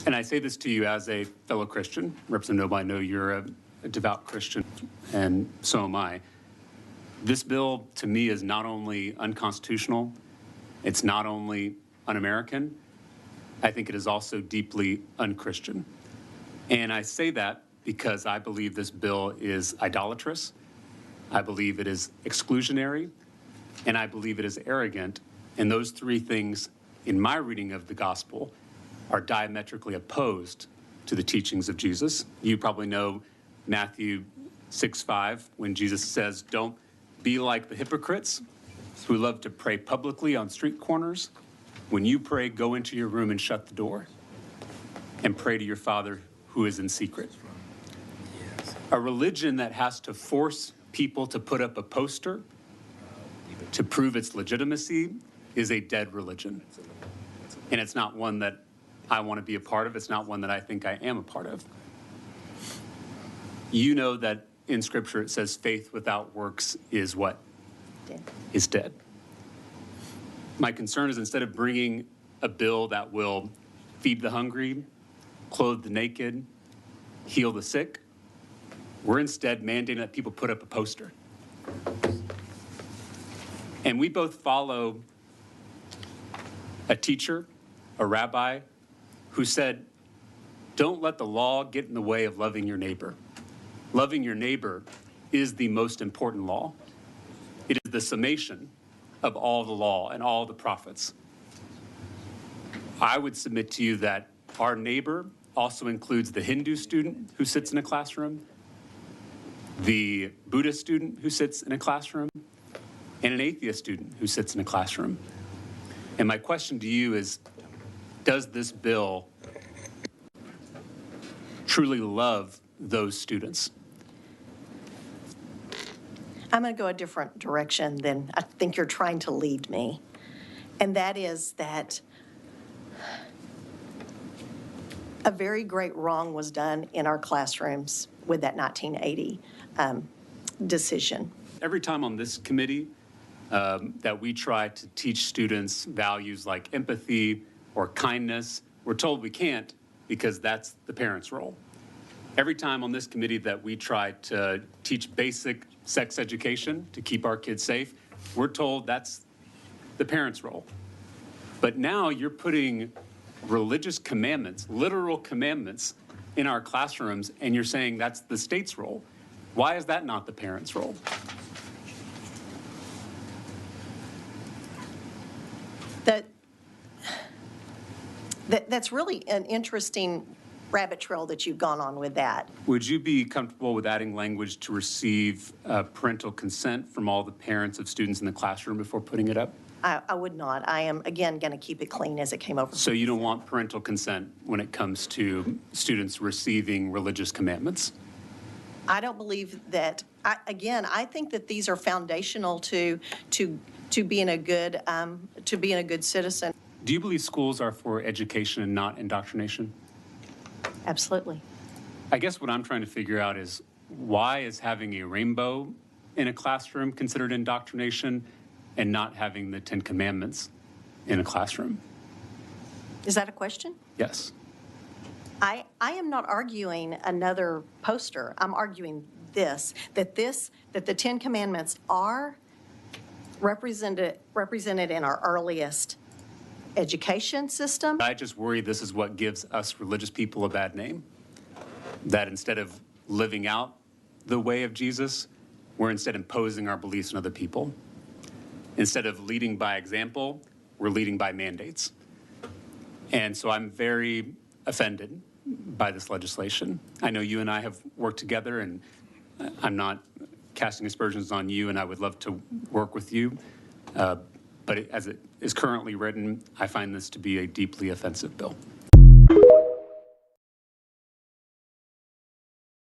And I say this to you as a fellow Christian. Representative Noble, I know you're a devout Christian, and so am I. This bill, to me, is not only unconstitutional, it's not only un-American, I think it is also deeply unchristian. And I say that because I believe this bill is idolatrous, I believe it is exclusionary, and I believe it is arrogant. And those three things, in my reading of the gospel, are diametrically opposed to the teachings of Jesus. You probably know Matthew 6:5, when Jesus says, don't be like the hypocrites who love to pray publicly on street corners. When you pray, go into your room and shut the door and pray to your Father who is in secret. A religion that has to force people to put up a poster to prove its legitimacy is a dead religion. And it's not one that I want to be a part of. It's not one that I think I am a part of. You know that in Scripture it says faith without works is what? Dead. Is dead. My concern is, instead of bringing a bill that will feed the hungry, clothe the naked, heal the sick, we're instead mandating that people put up a poster. And we both follow a teacher, a rabbi, who said, don't let the law get in the way of loving your neighbor. Loving your neighbor is the most important law. It is the summation of all the law and all the prophets. I would submit to you that our neighbor also includes the Hindu student who sits in a classroom, the Buddhist student who sits in a classroom, and an atheist student who sits in a classroom. And my question to you is, does this bill truly love those students? I'm going to go a different direction than I think you're trying to lead me. And that is that a very great wrong was done in our classrooms with that 1980 decision. Every time on this committee that we try to teach students values like empathy or kindness, we're told we can't because that's the parents' role. Every time on this committee that we try to teach basic sex education to keep our kids safe, we're told that's the parents' role. But now you're putting religious commandments, literal commandments, in our classrooms, and you're saying that's the state's role. Why is that not the parents' role? That's really an interesting rabbit trail that you've gone on with that. Would you be comfortable with adding language to receive parental consent from all the parents of students in the classroom before putting it up? I would not. I am, again, going to keep it clean as it came over. So you don't want parental consent when it comes to students receiving religious commandments? I don't believe that. I think that these are foundational to being a good citizen. Do you believe schools are for education and not indoctrination? Absolutely. I guess what I'm trying to figure out is, why is having a rainbow in a classroom considered indoctrination and not having the 10 Commandments in a classroom? Is that a question? Yes. I am not arguing another poster. I'm arguing that the 10 Commandments are represented in our earliest education system. I just worry this is what gives us religious people a bad name. That instead of living out the way of Jesus, we're instead imposing our beliefs on other people. Instead of leading by example, we're leading by mandates. And so I'm very offended by this legislation. I know you and I have worked together, and I'm not casting aspersions on you, and I would love to work with you. But as it is currently written, I find this to be a deeply offensive bill.